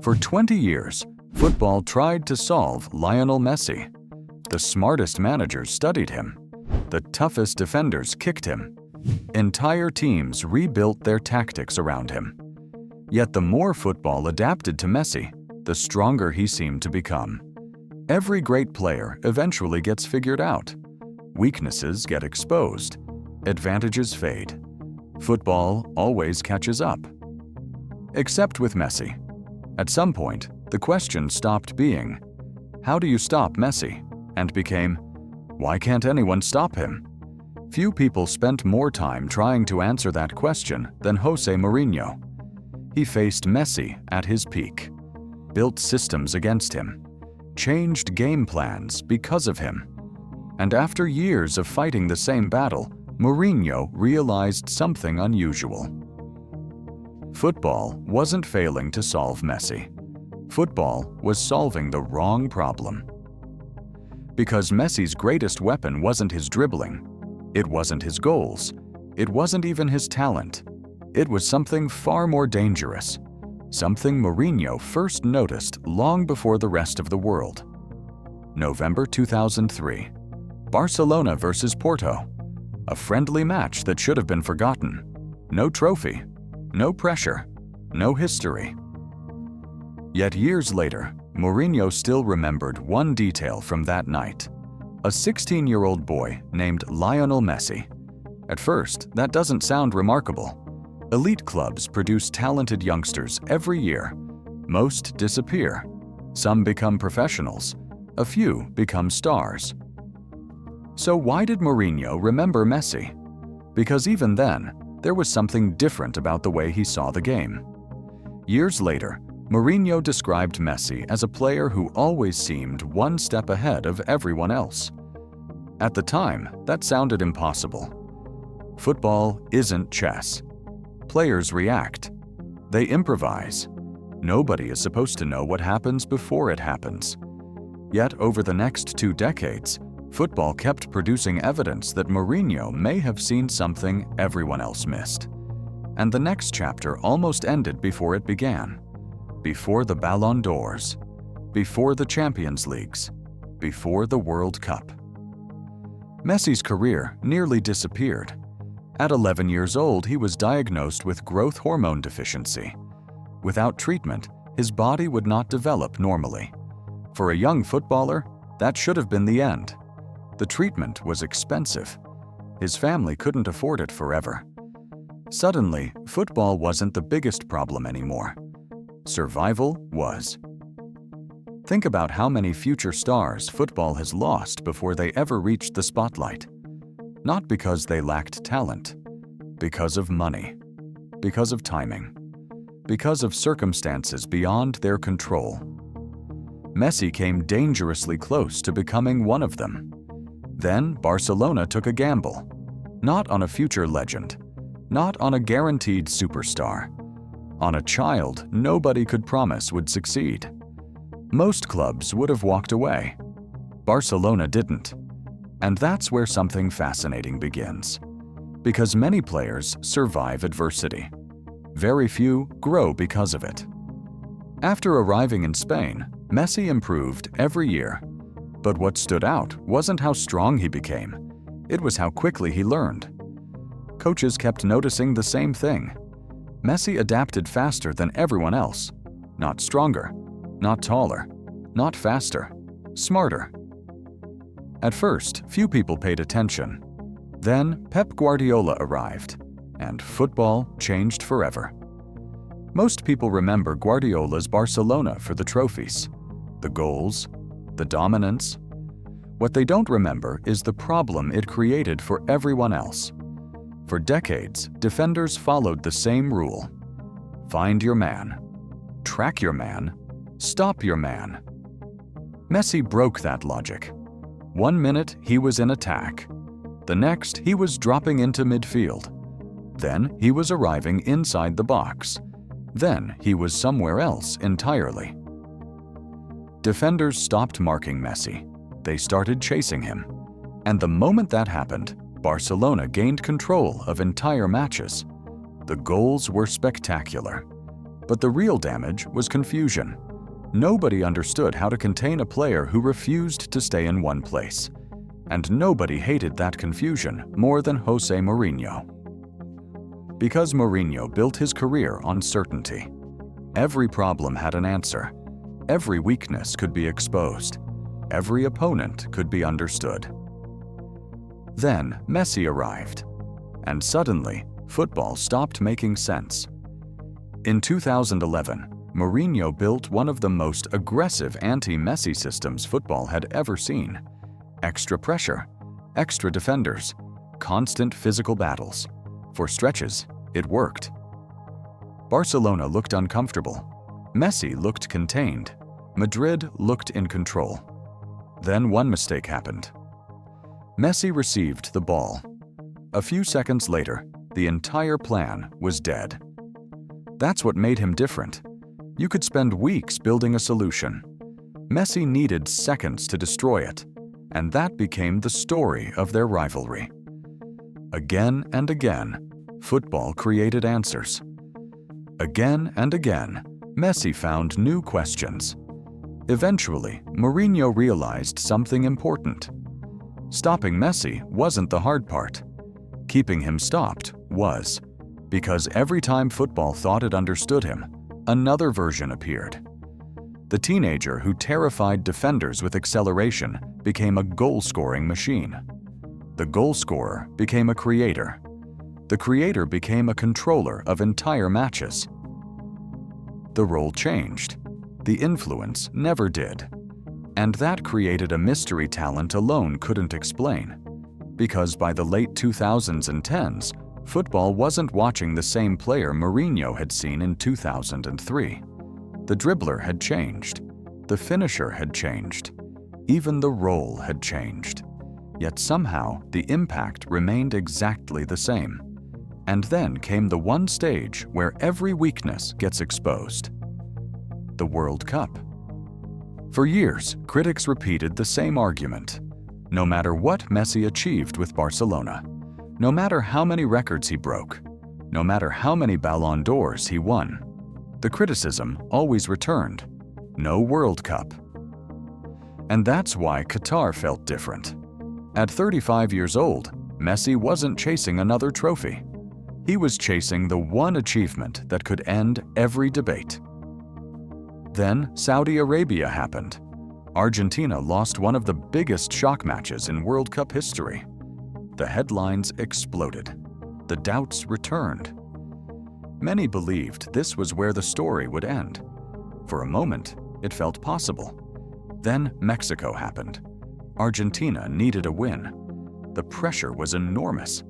For 20 years, football tried to solve Lionel Messi. The smartest managers studied him. The toughest defenders kicked him. Entire teams rebuilt their tactics around him. Yet the more football adapted to Messi, the stronger he seemed to become. Every great player eventually gets figured out. Weaknesses get exposed. Advantages fade. Football always catches up. Except with Messi. At some point, the question stopped being, "How do you stop Messi?" and became, "Why can't anyone stop him?" Few people spent more time trying to answer that question than José Mourinho. He faced Messi at his peak, built systems against him, changed game plans because of him. And after years of fighting the same battle, Mourinho realized something unusual. Football wasn't failing to solve Messi. Football was solving the wrong problem. Because Messi's greatest weapon wasn't his dribbling, it wasn't his goals, it wasn't even his talent. It was something far more dangerous, something Mourinho first noticed long before the rest of the world. November 2003, Barcelona versus Porto. A friendly match that should have been forgotten. No trophy, no pressure, no history. Yet years later, Mourinho still remembered one detail from that night. A 16-year-old boy named Lionel Messi. At first, that doesn't sound remarkable. Elite clubs produce talented youngsters every year. Most disappear. Some become professionals. A few become stars. So why did Mourinho remember Messi? Because even then, there was something different about the way he saw the game. Years later, Mourinho described Messi as a player who always seemed one step ahead of everyone else. At the time, that sounded impossible. Football isn't chess. Players react. They improvise. Nobody is supposed to know what happens before it happens. Yet over the next 2 decades, football kept producing evidence that Mourinho may have seen something everyone else missed. And the next chapter almost ended before it began. Before the Ballon d'Ors. Before the Champions Leagues. Before the World Cup. Messi's career nearly disappeared. At 11 years old, he was diagnosed with growth hormone deficiency. Without treatment, his body would not develop normally. For a young footballer, that should have been the end. The treatment was expensive. His family couldn't afford it forever. Suddenly, football wasn't the biggest problem anymore. Survival was. Think about how many future stars football has lost before they ever reached the spotlight. Not because they lacked talent, because of money, because of timing, because of circumstances beyond their control. Messi came dangerously close to becoming one of them. Then Barcelona took a gamble, not on a future legend, not on a guaranteed superstar, on a child nobody could promise would succeed. Most clubs would have walked away. Barcelona didn't. And that's where something fascinating begins. Because many players survive adversity. Very few grow because of it. After arriving in Spain, Messi improved every year. But what stood out wasn't how strong he became. It was how quickly he learned. Coaches kept noticing the same thing. Messi adapted faster than everyone else. Not stronger, not taller, not faster, smarter. At first, few people paid attention. Then Pep Guardiola arrived, and football changed forever. Most people remember Guardiola's Barcelona for the trophies, the goals, the dominance. What they don't remember is the problem it created for everyone else. For decades, defenders followed the same rule. Find your man, track your man, stop your man. Messi broke that logic. 1 minute he was in attack. The next he was dropping into midfield. Then he was arriving inside the box. Then he was somewhere else entirely. Defenders stopped marking Messi. They started chasing him. And the moment that happened, Barcelona gained control of entire matches. The goals were spectacular. But the real damage was confusion. Nobody understood how to contain a player who refused to stay in one place. And nobody hated that confusion more than José Mourinho. Because Mourinho built his career on certainty. Every problem had an answer. Every weakness could be exposed. Every opponent could be understood. Then Messi arrived. And suddenly, football stopped making sense. In 2011, Mourinho built one of the most aggressive anti-Messi systems football had ever seen. Extra pressure, extra defenders, constant physical battles. For stretches, it worked. Barcelona looked uncomfortable. Messi looked contained. Madrid looked in control. Then one mistake happened. Messi received the ball. A few seconds later, the entire plan was dead. That's what made him different. You could spend weeks building a solution. Messi needed seconds to destroy it, and that became the story of their rivalry. Again and again, football created answers. Again and again, Messi found new questions. Eventually, Mourinho realized something important. Stopping Messi wasn't the hard part. Keeping him stopped was, because every time football thought it understood him, another version appeared. The teenager who terrified defenders with acceleration became a goal-scoring machine. The goal scorer became a creator. The creator became a controller of entire matches. The role changed. The influence never did. And that created a mystery talent alone couldn't explain. Because by the late 2000s and 10s, football wasn't watching the same player Mourinho had seen in 2003. The dribbler had changed. The finisher had changed. Even the role had changed. Yet somehow, the impact remained exactly the same. And then came the one stage where every weakness gets exposed. The World Cup. For years, critics repeated the same argument. No matter what Messi achieved with Barcelona, no matter how many records he broke, no matter how many Ballon d'Ors he won, the criticism always returned: no World Cup. And that's why Qatar felt different. At 35 years old, Messi wasn't chasing another trophy. He was chasing the one achievement that could end every debate. Then Saudi Arabia happened. Argentina lost one of the biggest shock matches in World Cup history. The headlines exploded. The doubts returned. Many believed this was where the story would end. For a moment, it felt possible. Then Mexico happened. Argentina needed a win. The pressure was enormous.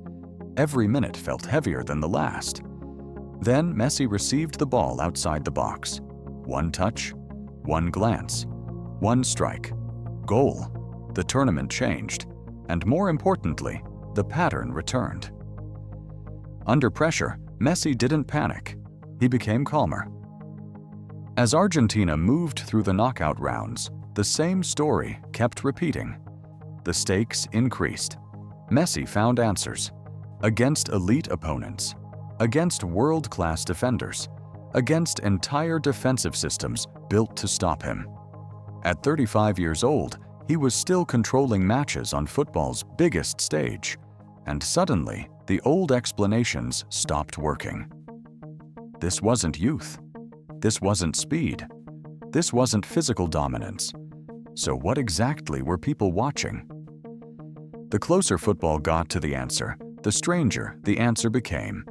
Every minute felt heavier than the last. Then Messi received the ball outside the box. One touch, one glance, one strike, goal. The tournament changed, and more importantly, the pattern returned. Under pressure, Messi didn't panic. He became calmer. As Argentina moved through the knockout rounds, the same story kept repeating. The stakes increased. Messi found answers. Against elite opponents, against world-class defenders, against entire defensive systems built to stop him. At 35 years old, he was still controlling matches on football's biggest stage, and suddenly, the old explanations stopped working. This wasn't youth. This wasn't speed. This wasn't physical dominance. So what exactly were people watching? The closer football got to the answer, the stranger the answer became.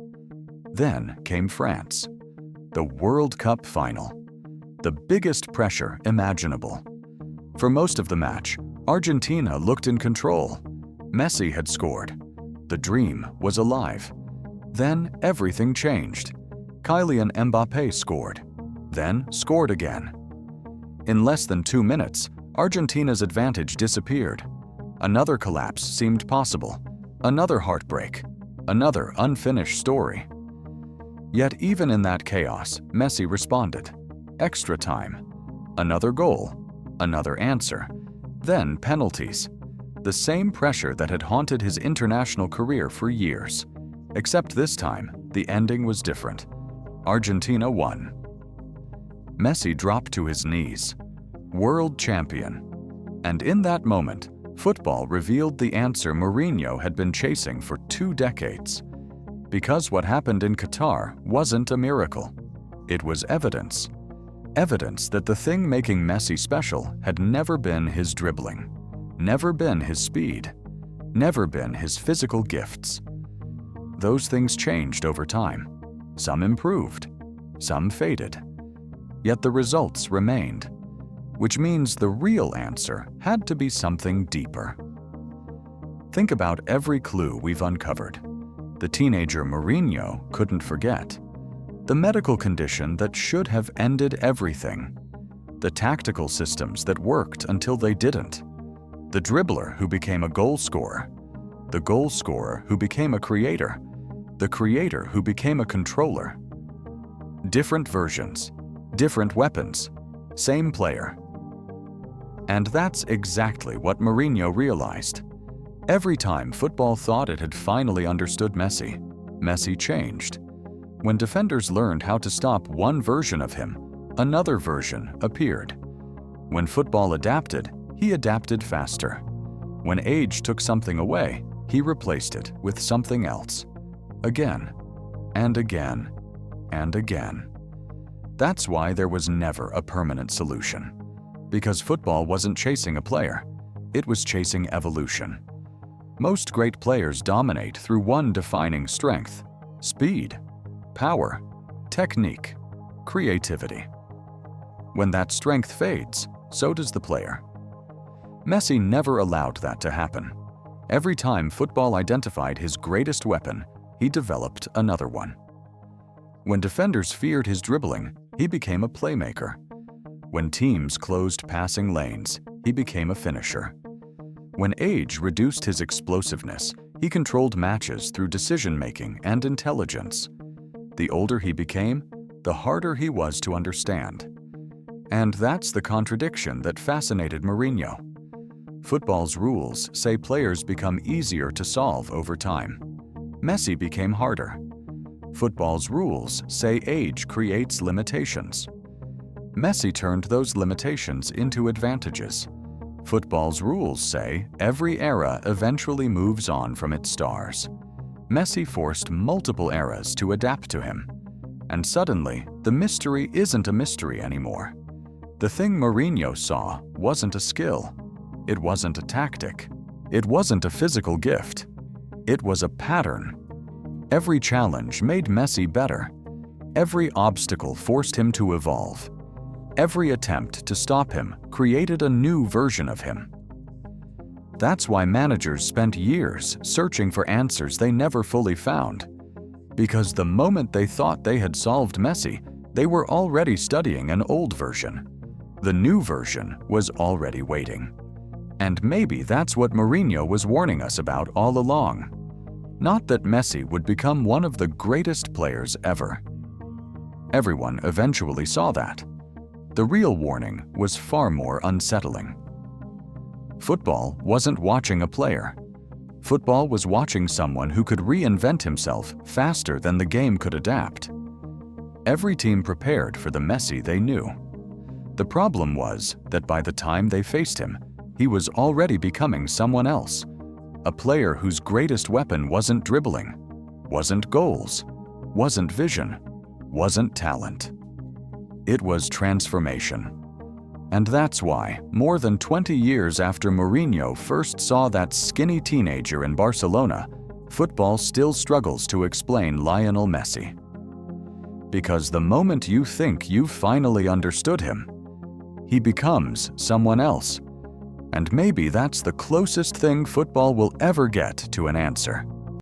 Then came France. The World Cup final. The biggest pressure imaginable. For most of the match, Argentina looked in control. Messi had scored. The dream was alive. Then everything changed. Kylian Mbappé scored. Then scored again. In less than 2 minutes, Argentina's advantage disappeared. Another collapse seemed possible. Another heartbreak. Another unfinished story. Yet even in that chaos, Messi responded. Extra time. Another goal. Another answer. Then penalties. The same pressure that had haunted his international career for years. Except this time, the ending was different. Argentina won. Messi dropped to his knees. World champion. And in that moment, football revealed the answer Mourinho had been chasing for 2 decades. Because what happened in Qatar wasn't a miracle. It was evidence. Evidence that the thing making Messi special had never been his dribbling, never been his speed, never been his physical gifts. Those things changed over time. Some improved, some faded. Yet the results remained, which means the real answer had to be something deeper. Think about every clue we've uncovered. The teenager Mourinho couldn't forget. The medical condition that should have ended everything. The tactical systems that worked until they didn't. The dribbler who became a goal scorer. The goal scorer who became a creator. The creator who became a controller. Different versions, different weapons, same player. And that's exactly what Mourinho realized. Every time football thought it had finally understood Messi, Messi changed. When defenders learned how to stop one version of him, another version appeared. When football adapted, he adapted faster. When age took something away, he replaced it with something else. Again, and again, and again. That's why there was never a permanent solution. Because football wasn't chasing a player, it was chasing evolution. Most great players dominate through one defining strength: speed, power, technique, creativity. When that strength fades, so does the player. Messi never allowed that to happen. Every time football identified his greatest weapon, he developed another one. When defenders feared his dribbling, he became a playmaker. When teams closed passing lanes, he became a finisher. When age reduced his explosiveness, he controlled matches through decision-making and intelligence. The older he became, the harder he was to understand. And that's the contradiction that fascinated Mourinho. Football's rules say players become easier to solve over time. Messi became harder. Football's rules say age creates limitations. Messi turned those limitations into advantages. Football's rules say every era eventually moves on from its stars. Messi forced multiple eras to adapt to him. And suddenly, the mystery isn't a mystery anymore. The thing Mourinho saw wasn't a skill. It wasn't a tactic. It wasn't a physical gift. It was a pattern. Every challenge made Messi better. Every obstacle forced him to evolve. Every attempt to stop him created a new version of him. That's why managers spent years searching for answers they never fully found. Because the moment they thought they had solved Messi, they were already studying an old version. The new version was already waiting. And maybe that's what Mourinho was warning us about all along. Not that Messi would become one of the greatest players ever. Everyone eventually saw that. The real warning was far more unsettling. Football wasn't watching a player. Football was watching someone who could reinvent himself faster than the game could adapt. Every team prepared for the Messi they knew. The problem was that by the time they faced him, he was already becoming someone else. A player whose greatest weapon wasn't dribbling, wasn't goals, wasn't vision, wasn't talent. It was transformation. And that's why, more than 20 years after Mourinho first saw that skinny teenager in Barcelona, football still struggles to explain Lionel Messi. Because the moment you think you've finally understood him, he becomes someone else. And maybe that's the closest thing football will ever get to an answer.